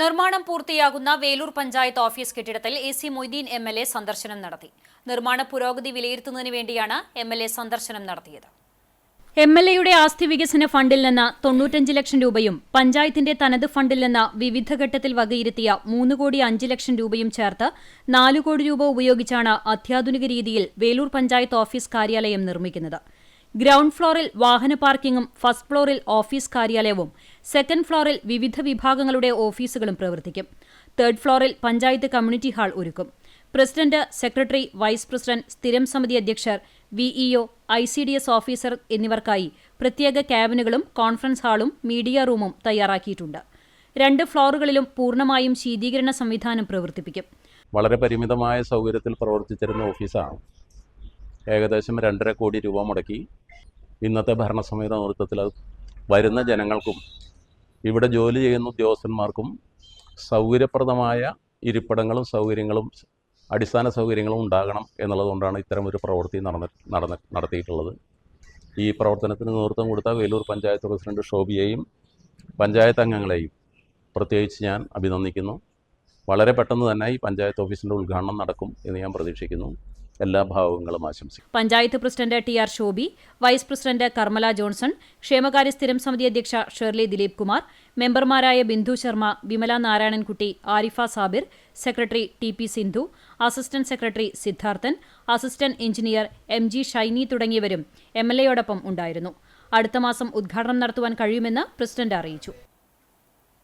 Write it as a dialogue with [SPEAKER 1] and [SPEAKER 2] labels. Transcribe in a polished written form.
[SPEAKER 1] നിർമ്മാണം പൂർത്തിയാകുന്ന വേലൂർ പഞ്ചായത്ത് ഓഫീസ് കെട്ടിടത്തിൽ AC Moideen MLA സന്ദർശനം നടത്തി. നിർമ്മാണ പുരോഗതി വിലയിരുത്തുന്നതിന് വേണ്ടിയാണ് MLA സന്ദർശനം നടത്തിയത്. MLAയുടെ ആസ്തി വികസന ഫണ്ടിൽ നിന്ന് 95 ലക്ഷം രൂപയും പഞ്ചായത്തിന്റെ തനത് ഫണ്ടിൽ നിന്ന് വിവിധ ഘട്ടത്തിൽ വകയിരുത്തിയ 3,05 ലക്ഷം രൂപയും ചേർത്ത് 4 കോടി രൂപ ഉപയോഗിച്ചാണ് അത്യാധുനിക രീതിയിൽ വേലൂർ പഞ്ചായത്ത് ഓഫീസ് കാര്യാലയം നിർമ്മിക്കുന്നത്. ഗ്രൗണ്ട് ഫ്ലോറിൽ വാഹന പാർക്കിംഗും ഫസ്റ്റ് ഫ്ലോറിൽ ഓഫീസ് കാര്യാലയവും സെക്കൻഡ് ഫ്ലോറിൽ വിവിധ വിഭാഗങ്ങളുടെ ഓഫീസുകളും പ്രവർത്തിക്കും. തേർഡ് ഫ്ലോറിൽ പഞ്ചായത്ത് കമ്മ്യൂണിറ്റി ഹാൾ ഒരുക്കും. പ്രസിഡന്റ്, സെക്രട്ടറി, വൈസ് പ്രസിഡന്റ്, സ്ഥിരം സമിതി അധ്യക്ഷർ, VEO, ICDS ഓഫീസർ എന്നിവർക്കായി പ്രത്യേക ക്യാബിനുകളും കോൺഫറൻസ് ഹാളും മീഡിയ റൂമും തയ്യാറാക്കിയിട്ടുണ്ട്. 2 ഫ്ലോറുകളിലും പൂർണ്ണമായും ശീതീകരണ സംവിധാനം പ്രവർത്തിപ്പിക്കും.
[SPEAKER 2] വളരെ പരിമിതമായ സൗകര്യത്തിൽ പ്രവർത്തിച്ചിരുന്ന ഓഫീസാണ്. ഏകദേശം 2.5 കോടി രൂപ മുടക്കി ഇന്നത്തെ ഭരണസമിതിയുടെ നേതൃത്വത്തിൽ വരുന്ന ജനങ്ങൾക്കും ഇവിടെ ജോലി ചെയ്യുന്ന ഉദ്യോഗസ്ഥന്മാർക്കും സൗകര്യപ്രദമായ ഇരിപ്പിടങ്ങളും സൗകര്യങ്ങളും അടിസ്ഥാന സൗകര്യങ്ങളും ഉണ്ടാകണം എന്നുള്ളതുകൊണ്ടാണ് ഇത്തരമൊരു പ്രവൃത്തി നടത്തിയിട്ടുള്ളത്. ഈ പ്രവർത്തനത്തിന് നേതൃത്വം കൊടുത്ത വേലൂർ പഞ്ചായത്ത് പ്രസിഡന്റ് ഷോബിയെയും പഞ്ചായത്ത് അംഗങ്ങളെയും പ്രത്യേകിച്ച് ഞാൻ അഭിനന്ദിക്കുന്നു. വളരെ പെട്ടെന്ന് തന്നെ ഈ പഞ്ചായത്ത് ഓഫീസിൻ്റെ ഉദ്ഘാടനം നടക്കും എന്ന് ഞാൻ പ്രതീക്ഷിക്കുന്നു. എല്ലാ ഭാവങ്ങളും ആശംസിക്കും.
[SPEAKER 1] Panchayat president TR Shobi, vice president Karmala Johnson, ക്ഷേമകാര്യ സ്ഥിരം സമിതി അധ്യക്ഷ ഷെർലി ദിലീപ് കുമാർ, മെമ്പർമാരായ Bindu Sharma, Vimala Narayanankutty, Arifa Sabir, secretary TP Sindhu, assistant secretary Siddharthan, assistant engineer MG Shiny തുടങ്ങിയവരും MLAയോടൊപ്പം ഉണ്ടായിരുന്നു. അടുത്ത മാസം ഉദ്ഘാടനം നടത്തുവാൻ കഴിയുമെന്ന് പ്രസിഡന്റ് അറിയിച്ചു.